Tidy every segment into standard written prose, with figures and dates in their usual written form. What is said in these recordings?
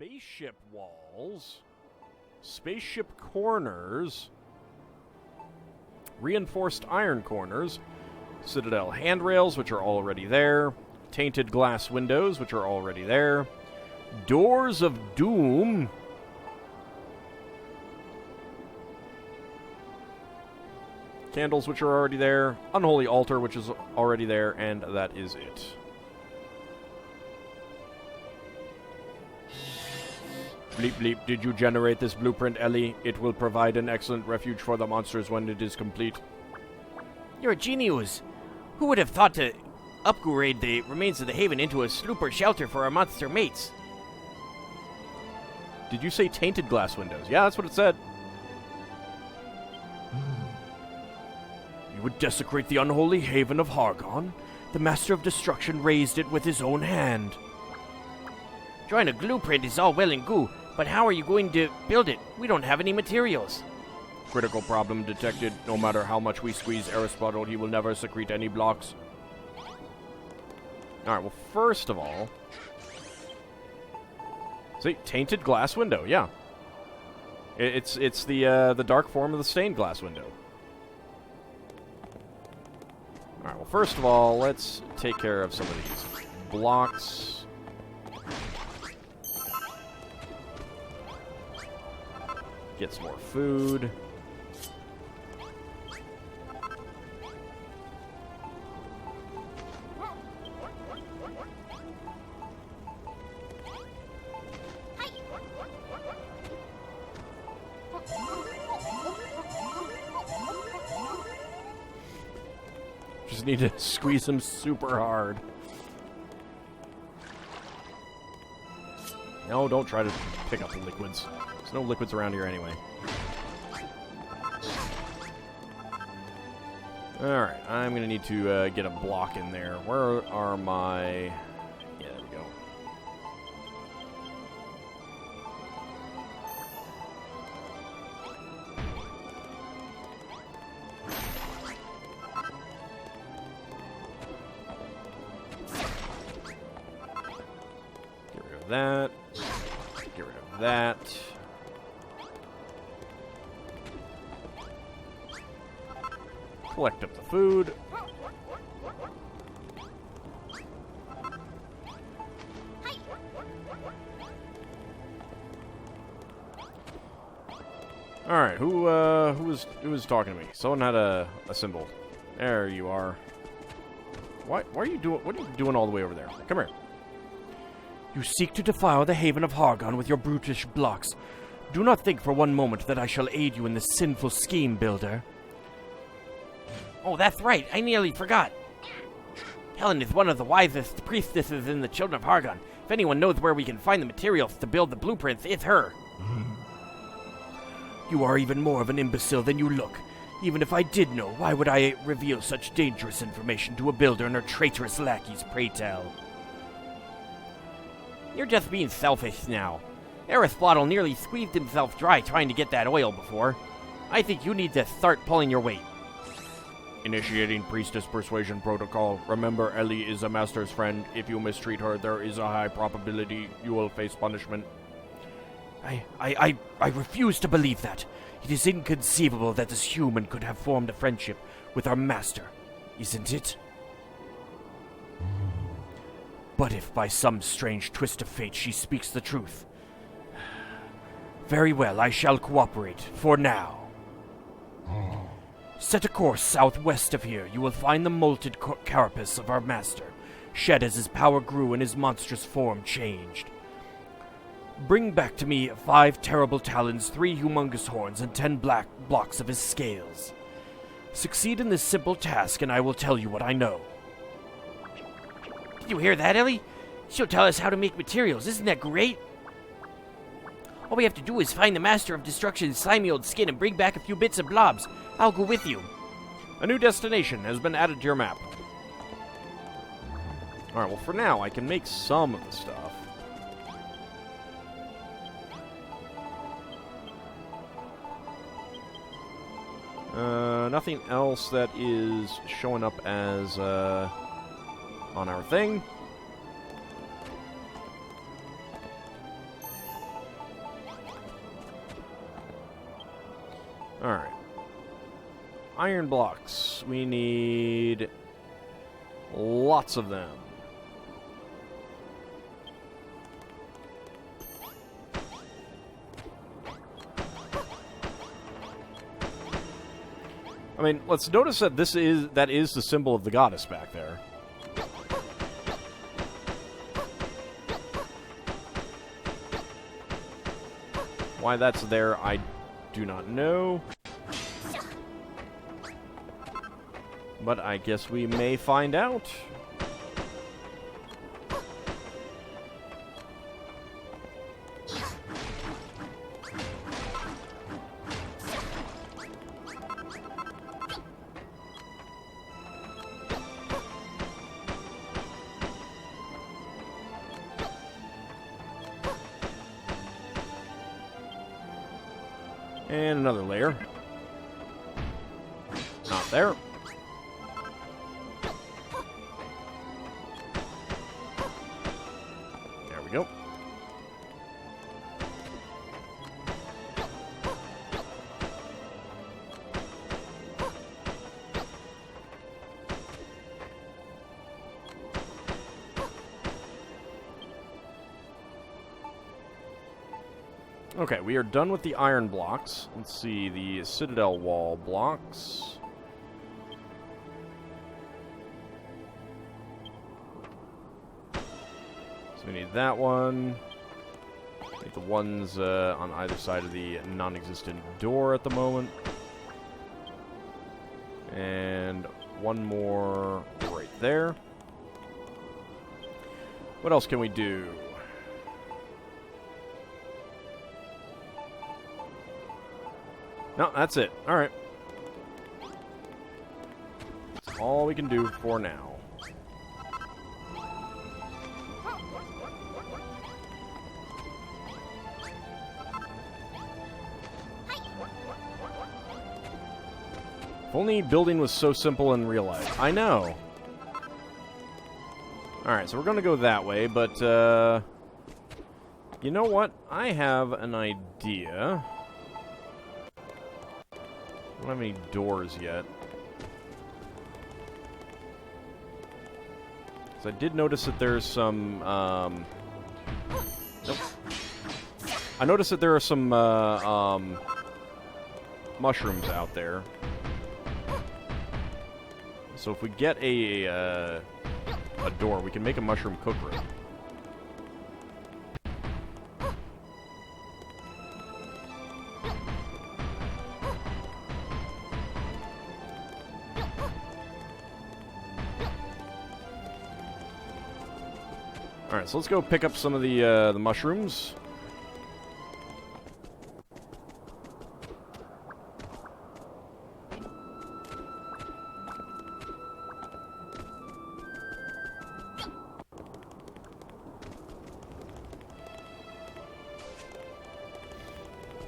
spaceship walls, spaceship corners, reinforced iron corners, citadel handrails, which are already there, tainted glass windows, which are already there, doors of doom, candles, which are already there, unholy altar, which is already there, and that is it. Bleep bleep, did you generate this blueprint, Ellie? It will provide an excellent refuge for the monsters when it is complete. You're a genius. Who would have thought to upgrade the remains of the haven into a slooper shelter for our monster mates? Did you say tainted glass windows? Yeah, that's what it said. You would desecrate the unholy haven of Hargon? The Master of Destruction raised it with his own hand. Drawing a blueprint is all well and good, but how are you going to build it? We don't have any materials. Critical problem detected. No matter how much we squeeze Aristotle, he will never secrete any blocks. Alright, well, first of all... See, tainted glass window, yeah. It's the dark form of the stained glass window. Alright, well, first of all, let's take care of some of these blocks. Get some more food. Just need to squeeze them super hard. No, don't try to pick up the liquids. There's no liquids around here anyway. Alright, I'm going to need to get a block in there. Where are my... Yeah, there we go. Get rid of that. Get rid of that. Collect up the food. All right, who was talking to me? Someone had a symbol. There you are. Why are you doing? What are you doing all the way over there? Come here. You seek to defile the haven of Hargon with your brutish blocks. Do not think for one moment that I shall aid you in this sinful scheme, builder. Oh, that's right. I nearly forgot. Helen is one of the wisest priestesses in the Children of Hargon. If anyone knows where we can find the materials to build the blueprints, it's her. You are even more of an imbecile than you look. Even if I did know, why would I reveal such dangerous information to a builder and her traitorous lackeys, pray tell? You're just being selfish now. Aristotle nearly squeezed himself dry trying to get that oil before. I think you need to start pulling your weight. Initiating priestess persuasion protocol. Remember, Ellie is a master's friend. If you mistreat her, there is a high probability you will face punishment. I refuse to believe that. It is inconceivable that this human could have formed a friendship with our master, isn't it? But if by some strange twist of fate she speaks the truth, very well, I shall cooperate, for now. Set a course southwest of here. You will find the molted carapace of our master, shed as his power grew and his monstrous form changed. Bring back to me 5 terrible talons, 3 humongous horns, and 10 black blocks of his scales. Succeed in this simple task, and I will tell you what I know. Did you hear that, Ellie? She'll tell us how to make materials. Isn't that great? All we have to do is find the Master of Destruction's slimy old skin and bring back a few bits of blobs. I'll go with you. A new destination has been added to your map. Alright, well, for now, I can make some of the stuff. Nothing else that is showing up as, on our thing. Alright. Iron blocks. We need lots of them. I mean, let's notice that that is the symbol of the goddess back there. Why that's there, I do not know. But I guess we may find out. And another layer. Not there. There we go. Okay, we are done with the iron blocks. Let's see, the citadel wall blocks. So we need that one. We need the ones on either side of the non-existent door at the moment. And one more right there. What else can we do? No, that's it. Alright. That's all we can do for now. If only building was so simple in real life. I know. Alright, so we're going to go that way, but, you know what? I have an idea. I don't have any doors yet. So I did notice that there's some, nope. I noticed that there are some, mushrooms out there. So if we get a door, we can make a mushroom cook room. Alright, so let's go pick up some of the mushrooms.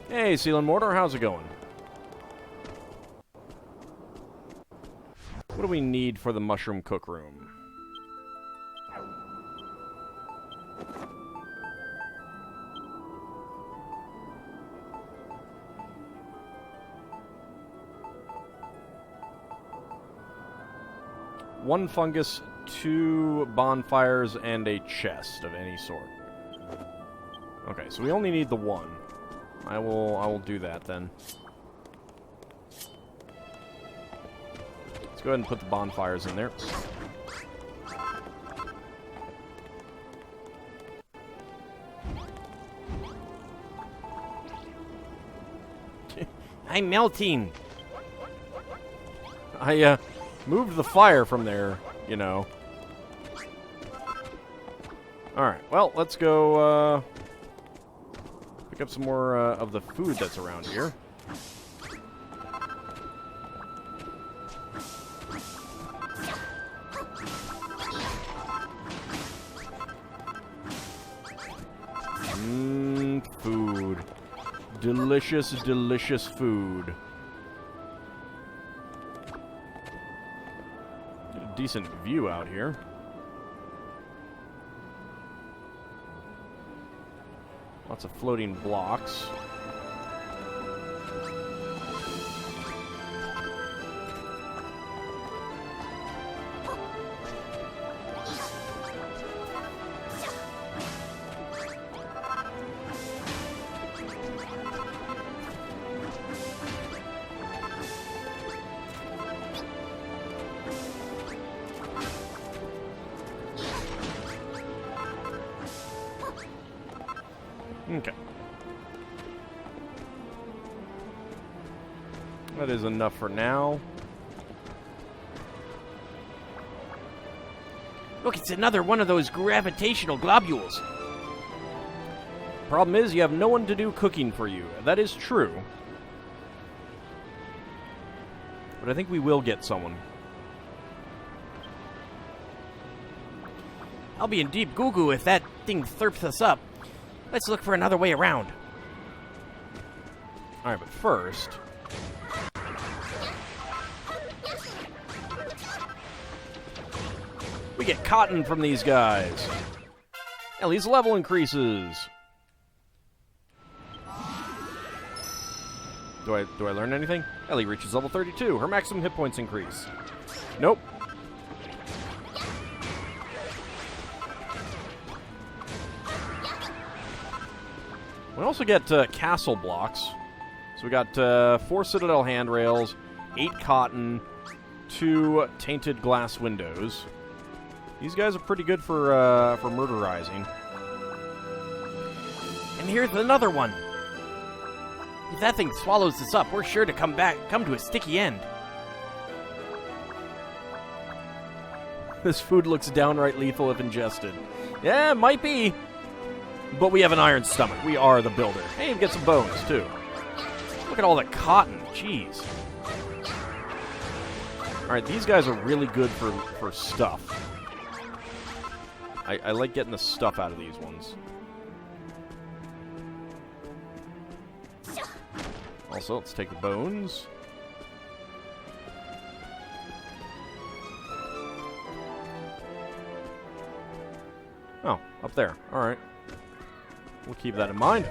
Hey, Seal and Mortar, how's it going? What do we need for the mushroom cook room? One fungus, 2 bonfires, and a chest of any sort. Okay, so we only need the one. I will do that then. Let's go ahead and put the bonfires in there. I'm melting. I moved the fire from there, you know. Alright, well, let's go pick up some more of the food that's around here. Food. Delicious, delicious food. Get a decent view out here. Lots of floating blocks. Okay. That is enough for now. Look, it's another one of those gravitational globules. Problem is, you have no one to do cooking for you. That is true. But I think we will get someone. I'll be in deep goo-goo if that thing thirps us up. Let's look for another way around. Alright, but first... we get cotton from these guys. Ellie's level increases. Do I learn anything? Ellie reaches level 32. Her maximum hit points increase. Nope. We also get castle blocks. So we got 4 citadel handrails, 8 cotton, 2 tainted glass windows. These guys are pretty good for murderizing. And here's another one. If that thing swallows us up, we're sure to come to a sticky end. This food looks downright lethal if ingested. Yeah, it might be. But we have an iron stomach. We are the builder. Hey, we get some bones, too. Look at all the cotton. Jeez. Alright, these guys are really good for stuff. I like getting the stuff out of these ones. Also, let's take the bones. Oh, up there. Alright. We'll keep that in mind.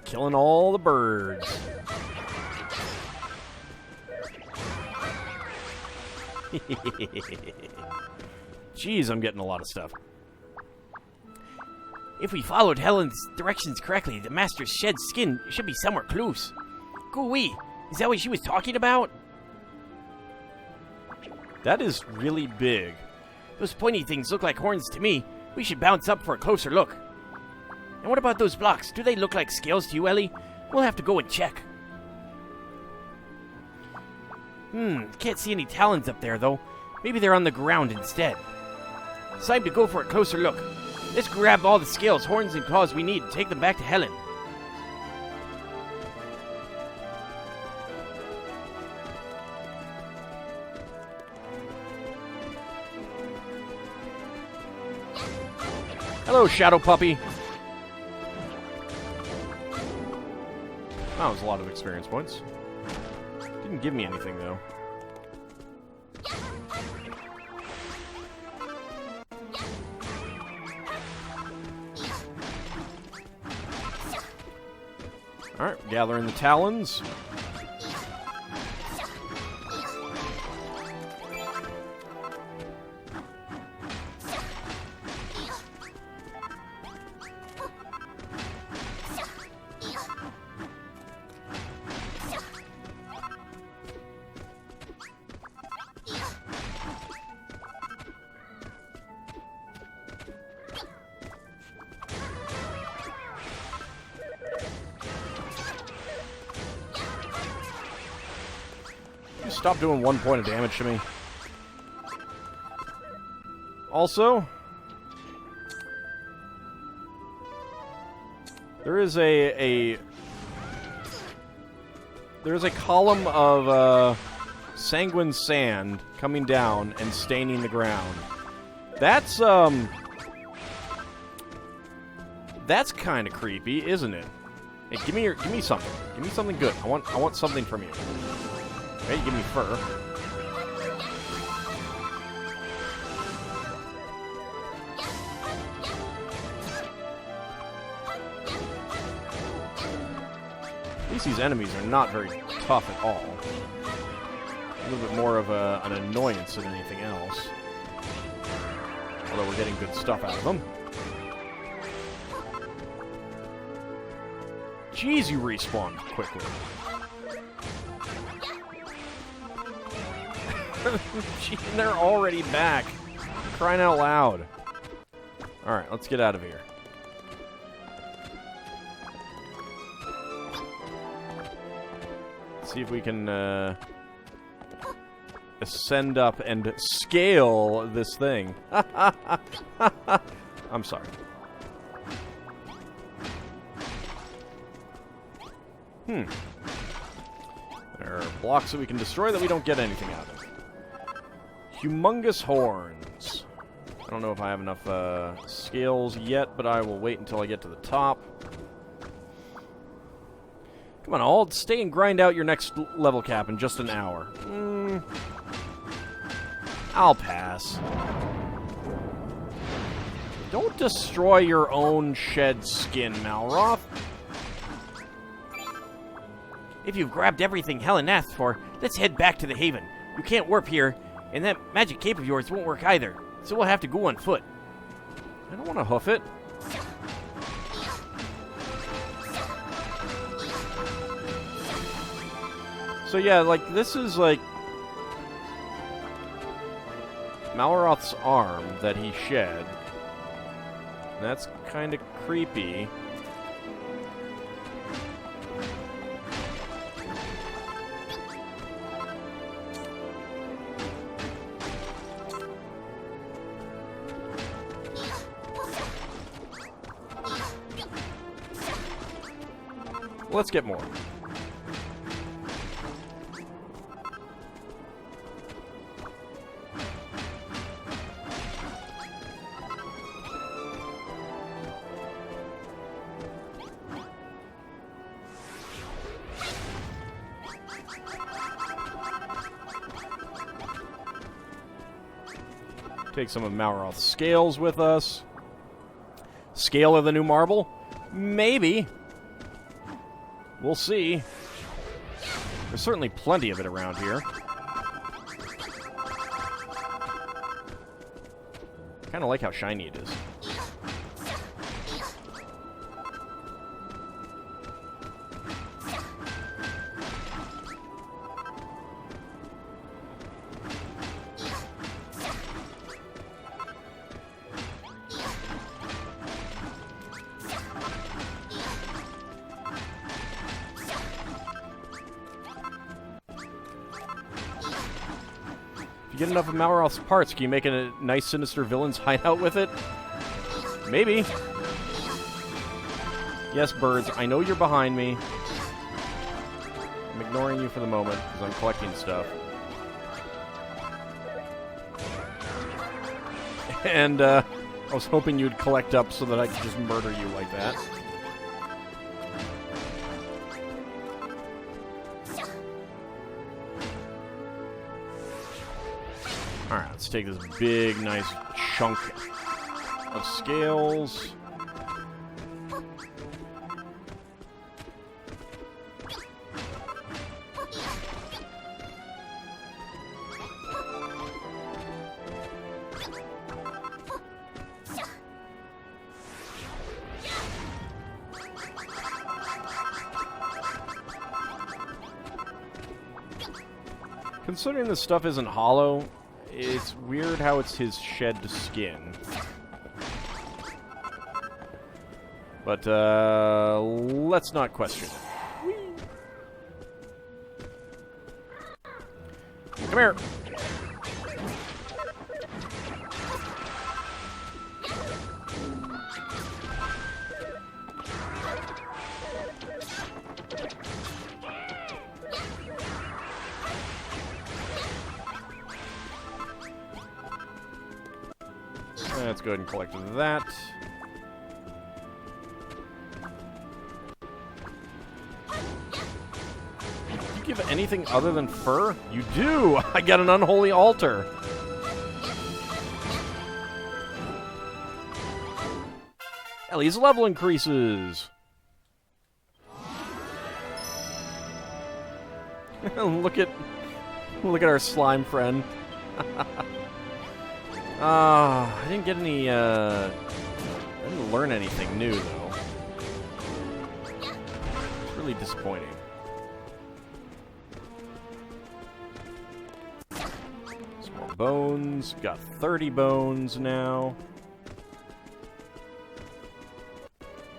Killing all the birds. Jeez, I'm getting a lot of stuff. If we followed Helen's directions correctly, the Master's shed skin should be somewhere close. Goo-wee, is that what she was talking about? That is really big. Those pointy things look like horns to me. We should bounce up for a closer look. And what about those blocks? Do they look like scales to you, Ellie? We'll have to go and check. Can't see any talons up there, though. Maybe they're on the ground instead. It's time to go for a closer look. Let's grab all the scales, horns, and claws we need and take them back to Helen. Hello, Shadow Puppy. That was a lot of experience points. Didn't give me anything, though. Alright, gathering the talons. Stop doing 1 point of damage to me. Also, there is a column of sanguine sand coming down and staining the ground. That's kind of creepy, isn't it? Hey, give me something. Give me something good. I want something from you. Okay, give me fur. At least these enemies are not very tough at all. A little bit more of an annoyance than anything else. Although we're getting good stuff out of them. Jeez, you respawn quickly. Gee, they're already back. Crying out loud. Alright, let's get out of here. Let's see if we can ascend up and scale this thing. I'm sorry. There are blocks that we can destroy that we don't get anything out of. Humongous horns. I don't know if I have enough scales yet, but I will wait until I get to the top. Come on, Ald, stay and grind out your next level cap in just an hour. I'll pass. Don't destroy your own shed skin, Malroth. If you've grabbed everything Helen asked for, let's head back to the Haven. You can't warp here, and that magic cape of yours won't work either, so we'll have to go on foot. I don't want to hoof it. So yeah, like, this is like Malroth's arm that he shed. That's kind of creepy. Let's get more. Take some of Malroth's scales with us. Scale of the new marble? Maybe. We'll see. There's certainly plenty of it around here. Kind of like how shiny it is. Get enough of Malroth's parts, can you make a nice sinister villain's hideout with it? Maybe. Yes, birds, I know you're behind me. I'm ignoring you for the moment, because I'm collecting stuff. And, I was hoping you'd collect up so that I could just murder you like that. Alright, let's take this big, nice chunk of scales. Considering this stuff isn't hollow, it's weird how it's his shed skin. But, let's not question it. Come here. Let's go ahead and collect that. You give it anything other than fur? You do! I got an unholy altar. Ellie's level increases. Look at our slime friend. I didn't get any, I didn't learn anything new, though. Slightly disappointing. Some more bones. Got 30 bones now.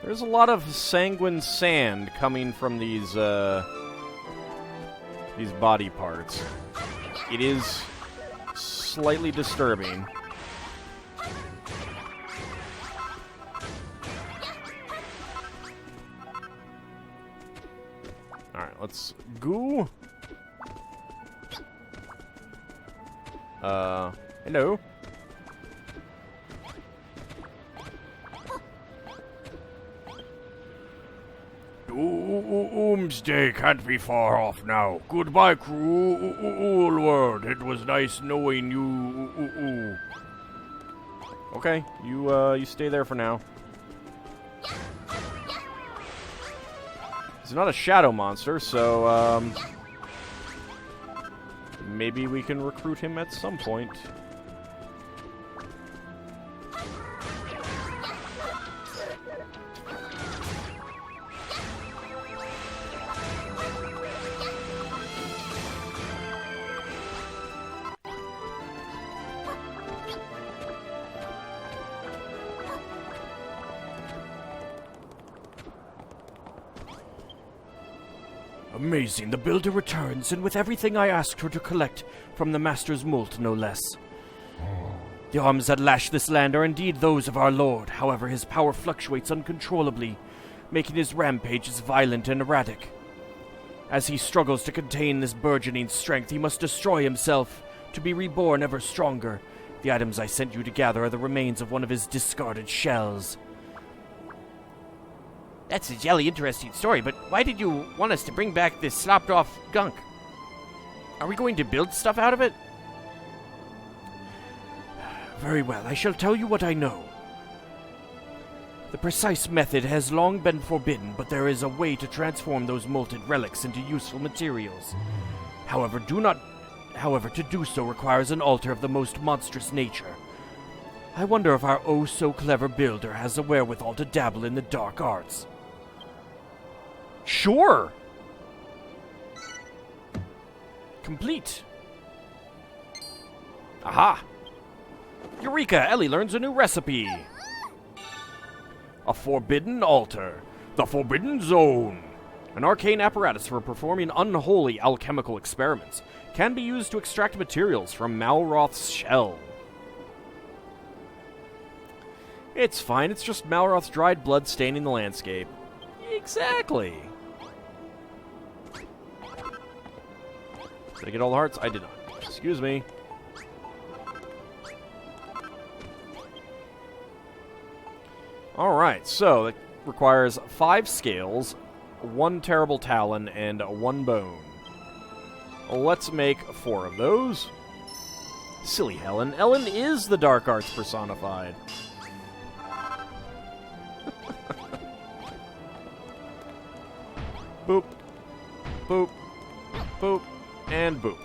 There's a lot of sanguine sand coming from these body parts. It is slightly disturbing. Alright, let's go. Hello. Doomsday can't be far off now. Goodbye, cruel world. It was nice knowing you. Okay, you stay there for now. He's not a shadow monster, so, maybe we can recruit him at some point. Amazing. The builder returns, and with everything I asked her to collect from the Master's Mult, no less. The arms that lash this land are indeed those of our Lord. However, his power fluctuates uncontrollably, making his rampages violent and erratic. As he struggles to contain this burgeoning strength, he must destroy himself to be reborn ever stronger. The items I sent you to gather are the remains of one of his discarded shells. That's a jolly interesting story, but why did you want us to bring back this slopped-off gunk? Are we going to build stuff out of it? Very well, I shall tell you what I know. The precise method has long been forbidden, but there is a way to transform those molted relics into useful materials. However, to do so requires an altar of the most monstrous nature. I wonder if our oh-so-clever builder has the wherewithal to dabble in the dark arts. Sure! Complete. Aha! Eureka! Ellie learns a new recipe. A forbidden altar. The Forbidden Zone. An arcane apparatus for performing unholy alchemical experiments. Can be used to extract materials from Malroth's shell. It's fine, it's just Malroth's dried blood staining the landscape. Exactly. Did I get all the hearts? I did not. Excuse me. Alright, so it requires 5 scales, 1 terrible talon, and 1 bone. Let's make 4 of those. Silly Helen. Ellen is the dark arts personified. Boop. Boop. Boop. And boop.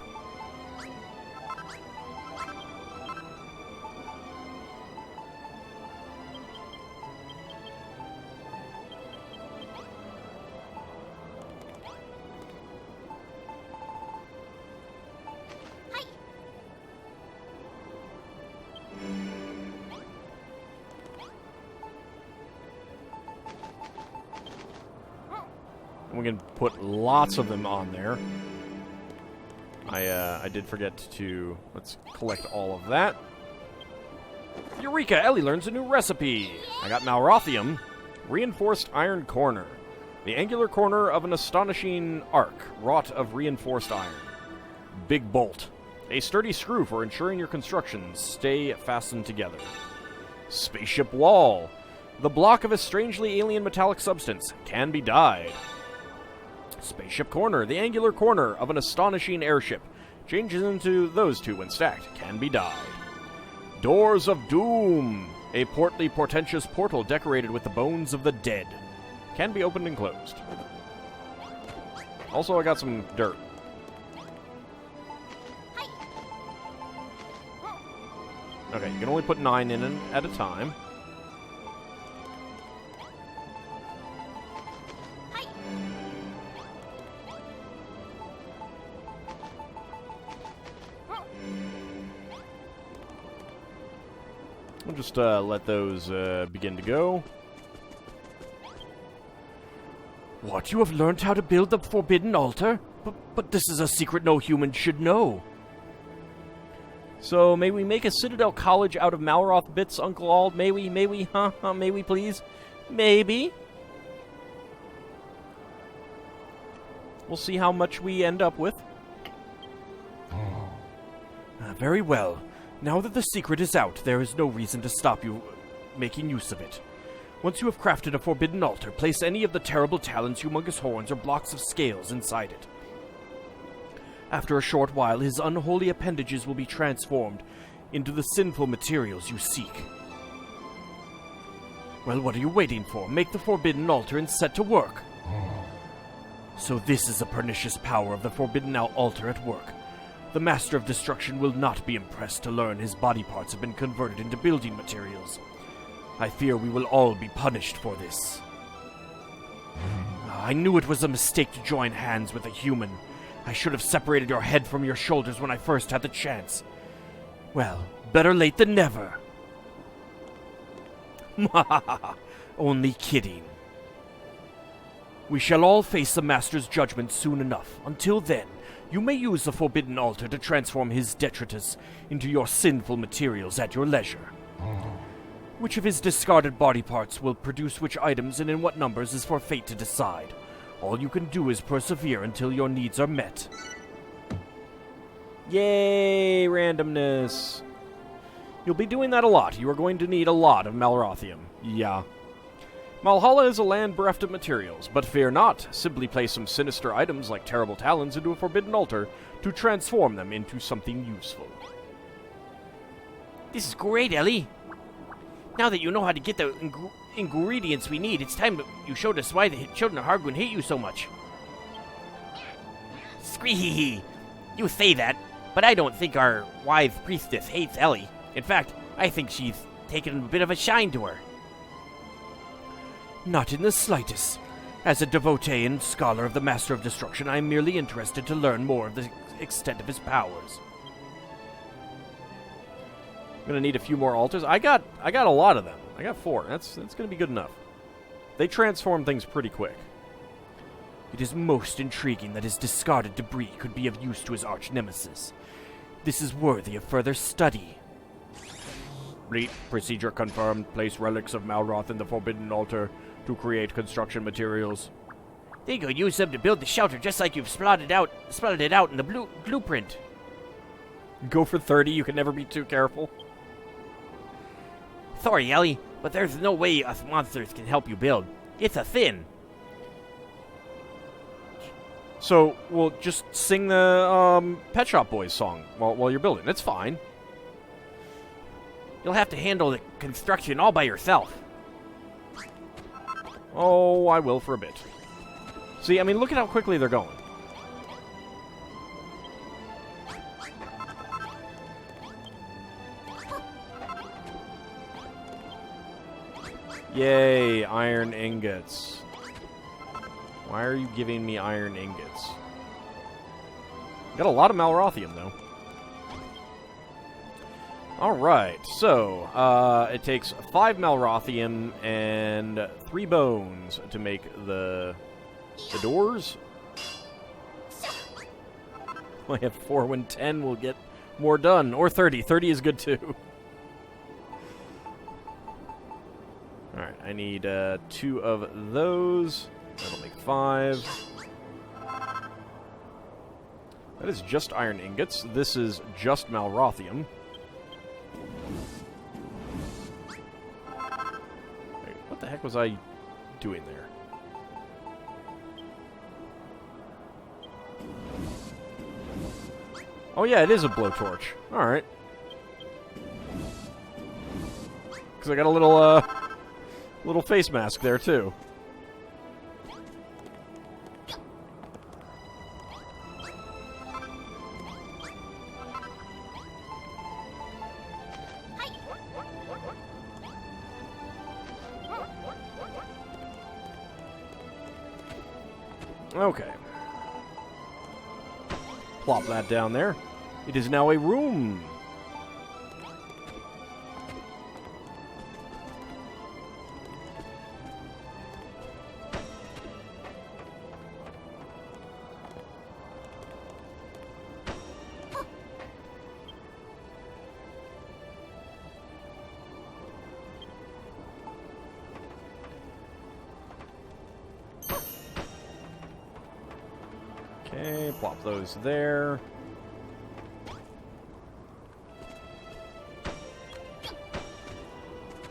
And we can put lots of them on there. I did forget to... Let's collect all of that. Eureka! Ellie learns a new recipe! I got Malrothium. Reinforced iron corner. The angular corner of an astonishing arc, wrought of reinforced iron. Big bolt. A sturdy screw for ensuring your constructions stay fastened together. Spaceship wall. The block of a strangely alien metallic substance. Can be dyed. Spaceship corner. The angular corner of an astonishing airship. Changes into those two when stacked. Can be dyed. Doors of Doom. A portly, portentous portal decorated with the bones of the dead. Can be opened and closed. Also, I got some dirt. Okay, you can only put 9 in at a time. We'll just let those begin to go. What, you have learned how to build the forbidden altar? But this is a secret no human should know. So, may we make a Citadel College out of Malroth bits, Uncle Ald? May we? May we? Huh? May we, please? Maybe. We'll see how much we end up with. Very well. Now that the secret is out, there is no reason to stop you making use of it. Once you have crafted a forbidden altar, place any of the terrible talons, humongous horns, or blocks of scales inside it. After a short while, his unholy appendages will be transformed into the sinful materials you seek. Well, what are you waiting for? Make the forbidden altar and set to work. So this is the pernicious power of the forbidden altar at work. The Master of Destruction will not be impressed to learn his body parts have been converted into building materials. I fear we will all be punished for this. I knew it was a mistake to join hands with a human. I should have separated your head from your shoulders when I first had the chance. Well, better late than never. Only kidding. We shall all face the Master's judgment soon enough. Until then, you may use the forbidden altar to transform his detritus into your sinful materials at your leisure. Which of his discarded body parts will produce which items and in what numbers is for fate to decide. All you can do is persevere until your needs are met. Yay, randomness. You'll be doing that a lot. You are going to need a lot of Malrothium. Yeah. Malhalla is a land bereft of materials, but fear not. Simply place some sinister items like terrible talons into a forbidden altar to transform them into something useful. This is great, Ellie. Now that you know how to get the ingredients we need, it's time you showed us why the Children of Hargon hate you so much. Scree-hee-hee. You say that, but I don't think our wise priestess hates Ellie. In fact, I think she's taken a bit of a shine to her. Not in the slightest. As a devotee and scholar of the Master of Destruction, I am merely interested to learn more of the extent of his powers. I'm gonna need a few more altars. I got a lot of them. I got 4. That's gonna be good enough. They transform things pretty quick. It is most intriguing that his discarded debris could be of use to his arch-nemesis. This is worthy of further study. Read procedure confirmed. Place relics of Malroth in the forbidden altar to create construction materials. They could use them to build the shelter just like you've spotted it out in the blueprint. Go for 30. You can never be too careful. Sorry, Ellie, but there's no way us monsters can help you build. It's a sin. So, we'll just sing the Pet Shop Boys song while you're building. It's fine. You'll have to handle the construction all by yourself. Oh, I will for a bit. See, I mean, look at how quickly they're going. Yay, iron ingots. Why are you giving me iron ingots? Got a lot of Malrothium, though. Alright, so, it takes 5 Malrothium and 3 bones to make the doors. I have 4 when 10 will get more done. Or 30. 30 is good, too. Alright, I need 2 of those. That'll make 5. That is just iron ingots. This is just Malrothium. Wait, what the heck was I doing there? Oh yeah, it is a blowtorch. Alright. Because I got a little face mask there, too. Okay. Plop that down there. It is now a room. Okay, plop those there.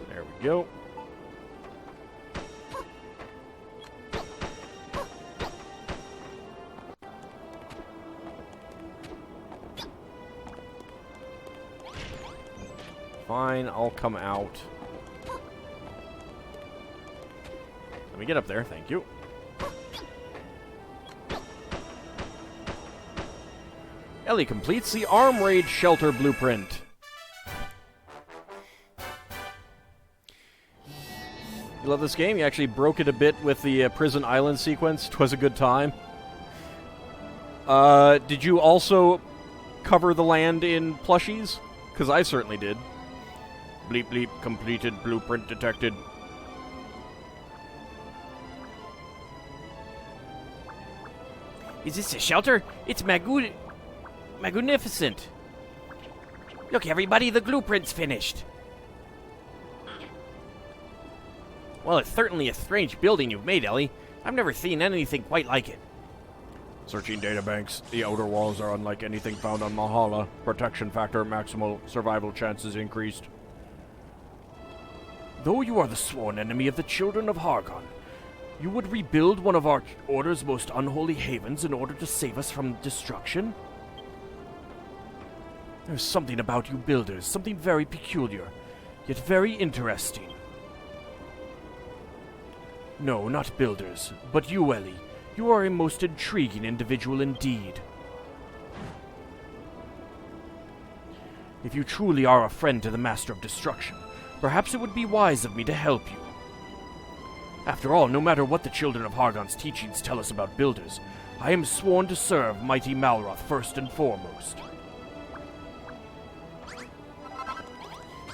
There we go. Fine, I'll come out. Let me get up there, thank you. Ellie completes the Arm Raid Shelter Blueprint. You love this game? You actually broke it a bit with the Prison Island sequence. 'Twas a good time. Did you also cover the land in plushies? Because I certainly did. Bleep bleep, completed, blueprint detected. Is this a shelter? It's magnificent. Look, everybody, the blueprint's finished. Well, it's certainly a strange building you've made, Ellie. I've never seen anything quite like it. Searching databanks. The outer walls are unlike anything found on Mahala. Protection factor, maximal survival chances increased. Though you are the sworn enemy of the Children of Hargon, you would rebuild one of our Order's most unholy havens in order to save us from destruction? There's something about you builders, something very peculiar, yet very interesting. No, not builders, but you, Ellie. You are a most intriguing individual indeed. If you truly are a friend to the Master of Destruction, perhaps it would be wise of me to help you. After all, no matter what the Children of Hargon's teachings tell us about builders, I am sworn to serve mighty Malroth first and foremost.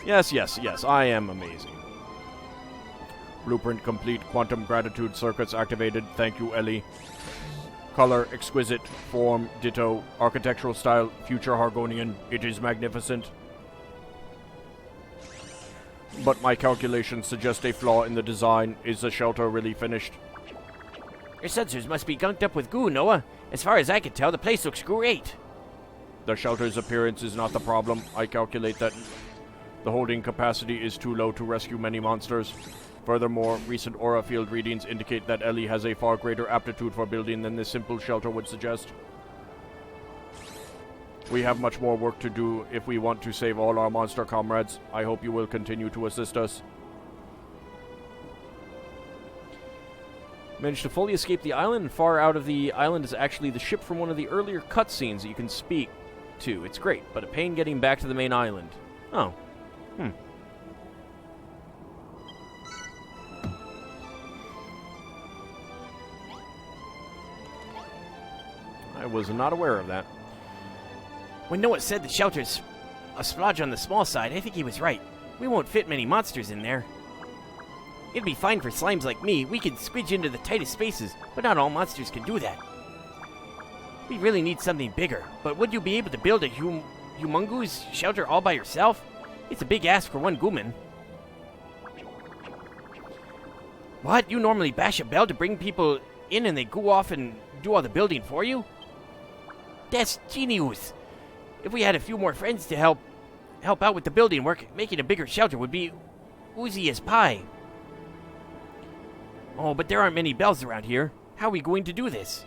Yes, I am amazing. Blueprint complete, quantum gratitude circuits activated. Thank you, Ellie. Color, exquisite. Form, ditto. Architectural style, future Hargonian. It is magnificent. But my calculations suggest a flaw in the design. Is the shelter really finished? Your sensors must be gunked up with goo, Noah. As far as I can tell, the place looks great. The shelter's appearance is not the problem. I calculate that the holding capacity is too low to rescue many monsters. Furthermore, recent aura field readings indicate that Ellie has a far greater aptitude for building than this simple shelter would suggest. We have much more work to do if we want to save all our monster comrades. I hope you will continue to assist us. Managed to fully escape the island, and far out of the island is actually the ship from one of the earlier cutscenes that you can speak to. It's great, but a pain getting back to the main island. Oh. I was not aware of that. When Noah said the shelter's a splodge on the small side, I think he was right. We won't fit many monsters in there. It'd be fine for slimes like me. We could squidge into the tightest spaces, but not all monsters can do that. We really need something bigger, but would you be able to build a humongous shelter all by yourself? It's a big ask for one gooman. What? You normally bash a bell to bring people in and they go off and do all the building for you? That's genius. If we had a few more friends to help out with the building work, making a bigger shelter would be oozy as pie. Oh, but there aren't many bells around here. How are we going to do this?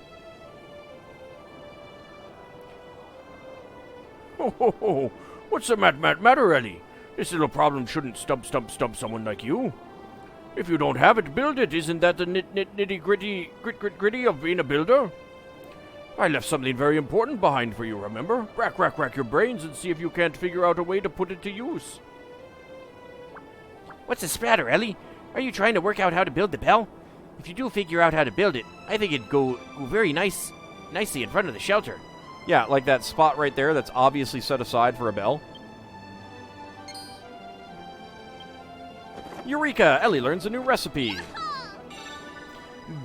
Oh, what's the matter, Ellie? This little problem shouldn't stump someone like you. If you don't have it, build it. Isn't that the nitty gritty of being a builder? I left something very important behind for you, remember? Rack your brains and see if you can't figure out a way to put it to use. What's the splatter, Ellie? Are you trying to work out how to build the bell? If you do figure out how to build it, I think it'd go very nicely in front of the shelter. Yeah, like that spot right there that's obviously set aside for a bell. Eureka! Ellie learns a new recipe.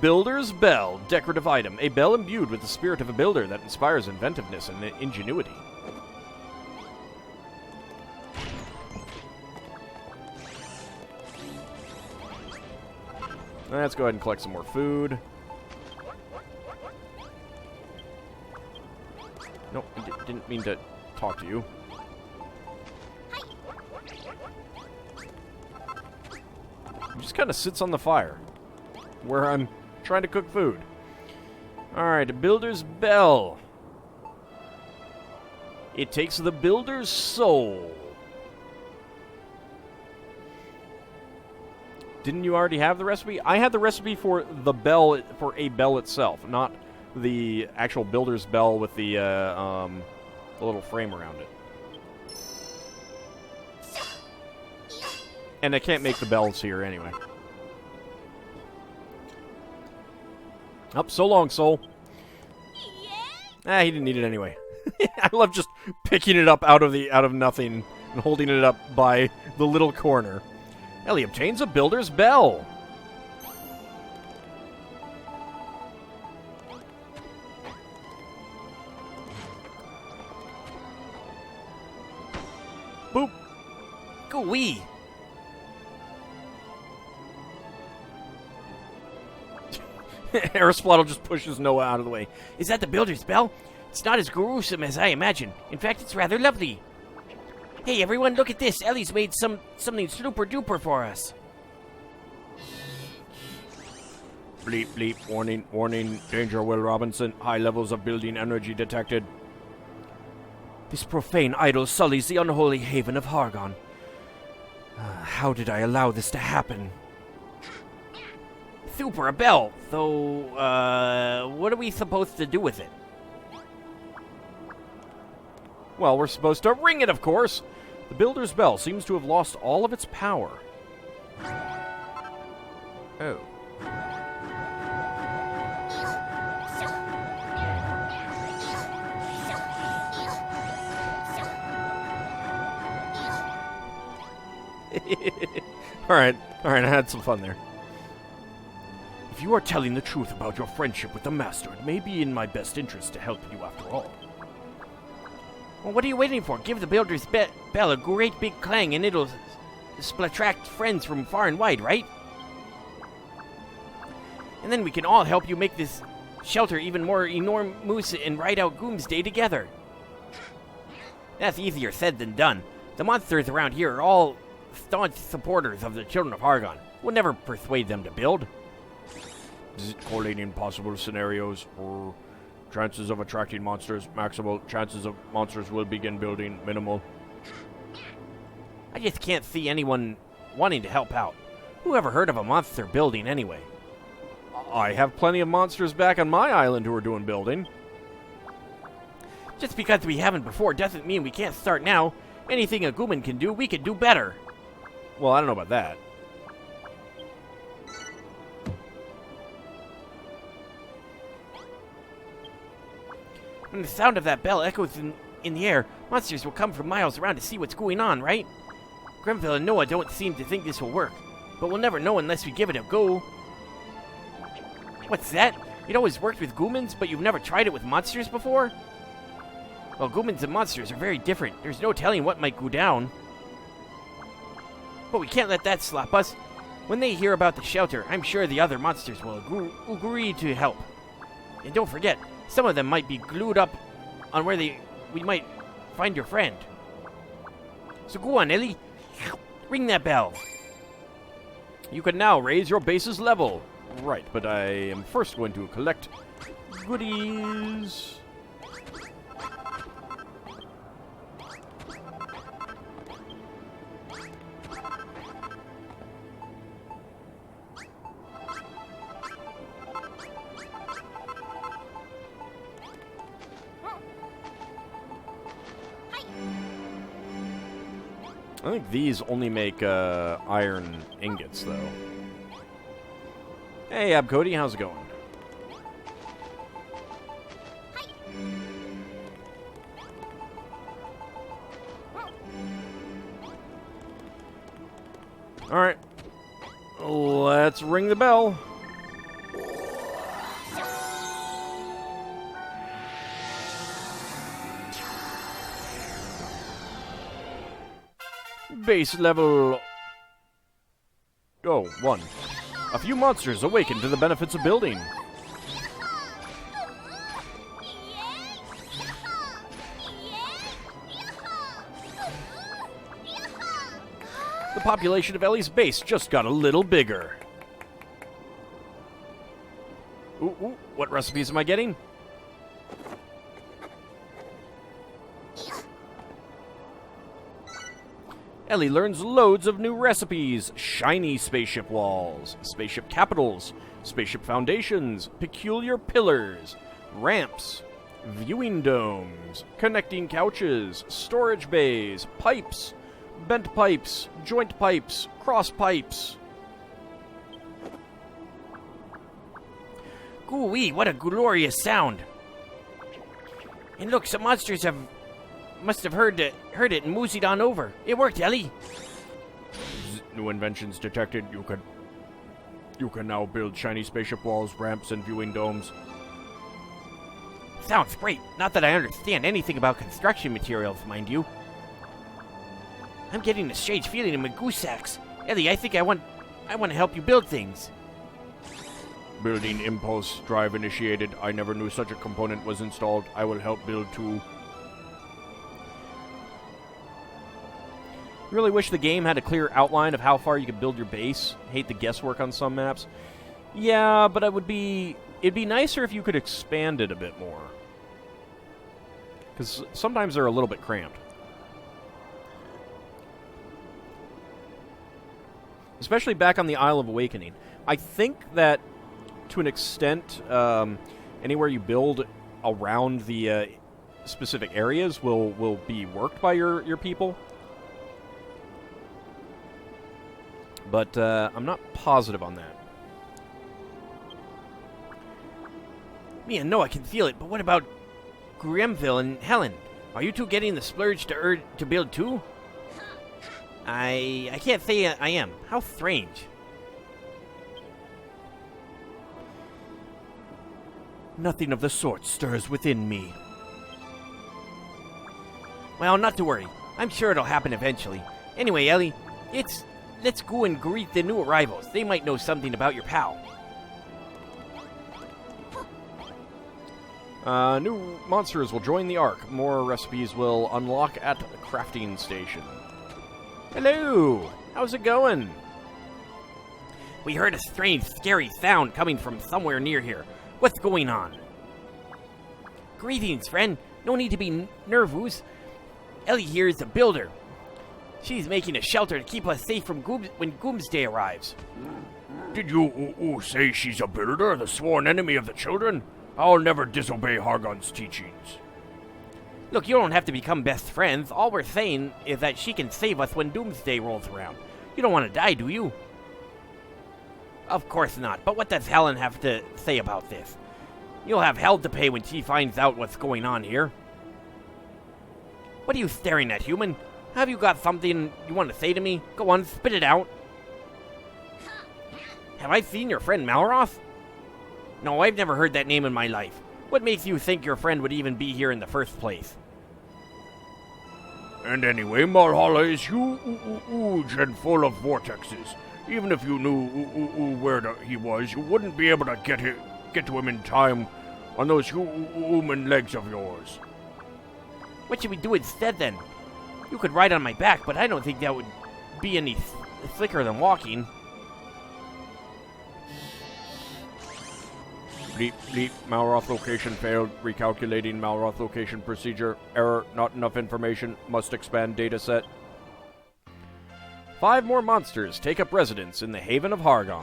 Builder's Bell, decorative item. A bell imbued with the spirit of a builder that inspires inventiveness and ingenuity. Let's go ahead and collect some more food. Nope, I didn't mean to talk to you. He just kind of sits on the fire where I'm trying to cook food. Alright, Builder's Bell. It takes the Builder's soul. Didn't you already have the recipe? I had the recipe for the bell, for a bell itself, not the actual Builder's Bell with the little frame around it. And I can't make the bells here anyway. Up, so long, soul. Ah, he didn't need it anyway. I love just picking it up out of nothing and holding it up by the little corner. Ellie obtains a Builder's Bell. Boop. Go-wee. Aerosplattle just pushes Noah out of the way. Is that the Builder's Bell? It's not as gruesome as I imagined. In fact, it's rather lovely. Hey, everyone, look at this. Ellie's made something super-duper for us. Bleep, bleep, warning, warning, danger, Will Robinson. High levels of building energy detected. This profane idol sullies the unholy haven of Hargon. How did I allow this to happen? Super, a bell. Though, what are we supposed to do with it? Well, we're supposed to ring it, of course. The Builder's Bell seems to have lost all of its power. Oh. Alright, I had some fun there. If you are telling the truth about your friendship with the Master, it may be in my best interest to help you after all. Well, what are you waiting for? Give the Builder's Bell a great big clang and it'll attract friends from far and wide, right? And then we can all help you make this shelter even more enormous and ride out Doomsday together. That's easier said than done. The monsters around here are all staunch supporters of the Children of Hargon. We'll never persuade them to build. Is it collating possible scenarios or chances of attracting monsters? Maximal chances of monsters will begin building. Minimal. I just can't see anyone wanting to help out. Who ever heard of a monster building anyway? I have plenty of monsters back on my island who are doing building. Just because we haven't before doesn't mean we can't start now. Anything a Gooman can do, we can do better. Well, I don't know about that. When the sound of that bell echoes in the air, monsters will come from miles around to see what's going on, right? Grenville and Noah don't seem to think this will work, but we'll never know unless we give it a go. What's that? It always worked with Goomans, but you've never tried it with monsters before? Well, Goomans and monsters are very different. There's no telling what might go down. But we can't let that stop us. When they hear about the shelter, I'm sure the other monsters will agree to help. And don't forget, some of them might be glued up on where we might find your friend. So go on, Ellie. Ring that bell. You can now raise your base's level. Right, but I am first going to collect goodies. I think these only make iron ingots, though. Hey, Abcody, how's it going? Alright. Let's ring the bell. Base level... Oh, 1. A few monsters awaken to the benefits of building. The population of Ellie's base just got a little bigger. Ooh, what recipes am I getting? Ellie learns loads of new recipes. Shiny spaceship walls, spaceship capitals, spaceship foundations, peculiar pillars, ramps, viewing domes, connecting couches, storage bays, pipes, bent pipes, joint pipes, cross pipes. Goo-wee, what a glorious sound. And look, some monsters must have heard it and moosied on over. It worked, Ellie. New inventions detected. You can now build shiny spaceship walls, ramps, and viewing domes. Sounds great. Not that I understand anything about construction materials, mind you. I'm getting a strange feeling in my goose sacks. Ellie, I think I want to help you build things. Building impulse drive initiated. I never knew such a component was installed. I will help build too. I really wish the game had a clear outline of how far you could build your base. Hate the guesswork on some maps. Yeah, but it'd be nicer if you could expand it a bit more. Because sometimes they're a little bit cramped. Especially back on the Isle of Awakening. I think that, to an extent, anywhere you build around the specific areas will be worked by your people. But I'm not positive on that. Me and Noah can feel it, but what about Grimville and Helen? Are you two getting the splurge to build too? I can't say I am. How strange. Nothing of the sort stirs within me. Well, not to worry. I'm sure it'll happen eventually. Anyway, Ellie, let's go and greet the new arrivals. They might know something about your pal. New monsters will join the Ark. More recipes will unlock at the crafting station. Hello! How's it going? We heard a strange, scary sound coming from somewhere near here. What's going on? Greetings, friend. No need to be nervous. Ellie here is a builder. She's making a shelter to keep us safe from when Goomsday arrives. Did you say she's a builder, the sworn enemy of the children? I'll never disobey Hargon's teachings. Look, you don't have to become best friends. All we're saying is that she can save us when Doomsday rolls around. You don't want to die, do you? Of course not. But what does Helen have to say about this? You'll have hell to pay when she finds out what's going on here. What are you staring at, human? Have you got something you want to say to me? Go on, spit it out. Have I seen your friend Malroth? No, I've never heard that name in my life. What makes you think your friend would even be here in the first place? And anyway, Malhalla is huge and full of vortexes. Even if you knew where he was, you wouldn't be able to get to him in time on those human legs of yours. What should we do instead, then? You could ride on my back, but I don't think that would be any slicker than walking. Bleep, bleep, Malroth location failed. Recalculating Malroth location procedure. Error, not enough information. Must expand dataset. 5 more monsters take up residence in the Haven of Hargon.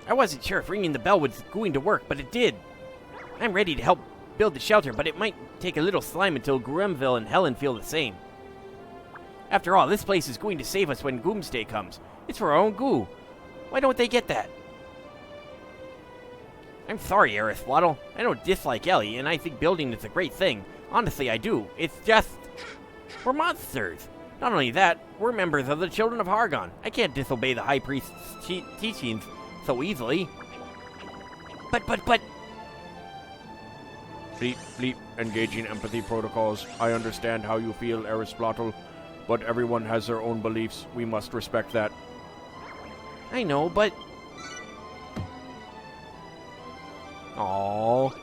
I wasn't sure if ringing the bell was going to work, but it did. I'm ready to help build the shelter, but it might take a little slime until Grimville and Helen feel the same. After all, this place is going to save us when Goomsday comes. It's for our own goo. Why don't they get that? I'm sorry, Aerithwaddle. I don't dislike Ellie, and I think building is a great thing. Honestly, I do. It's just... we're monsters. Not only that, we're members of the Children of Hargon. I can't disobey the High Priest's teachings so easily. But... Bleep, bleep, engaging empathy protocols. I understand how you feel, Aerithwaddle, but everyone has their own beliefs. We must respect that. I know, but... Aww.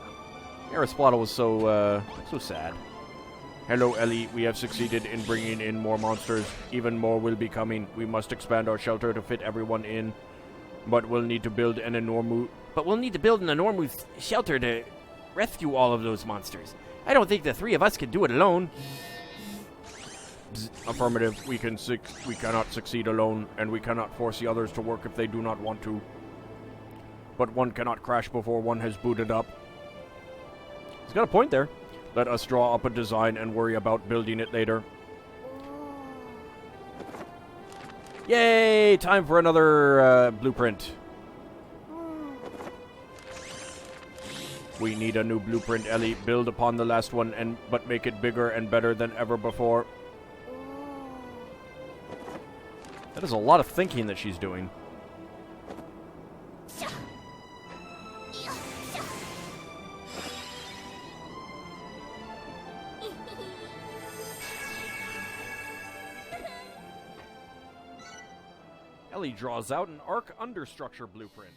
Aristotle was so sad. Hello, Ellie. We have succeeded in bringing in more monsters. Even more will be coming. We must expand our shelter to fit everyone in. But we'll need to build an enormous... shelter to rescue all of those monsters. I don't think the three of us can do it alone. Affirmative. We cannot succeed alone, and we cannot force the others to work if they do not want to. But one cannot crash before one has booted up. He's got a point there. Let us draw up a design and worry about building it later. Yay! Time for another blueprint. We need a new blueprint, Ellie. Build upon the last one, but make it bigger and better than ever before. That is a lot of thinking that she's doing. Ellie draws out an arc understructure blueprint.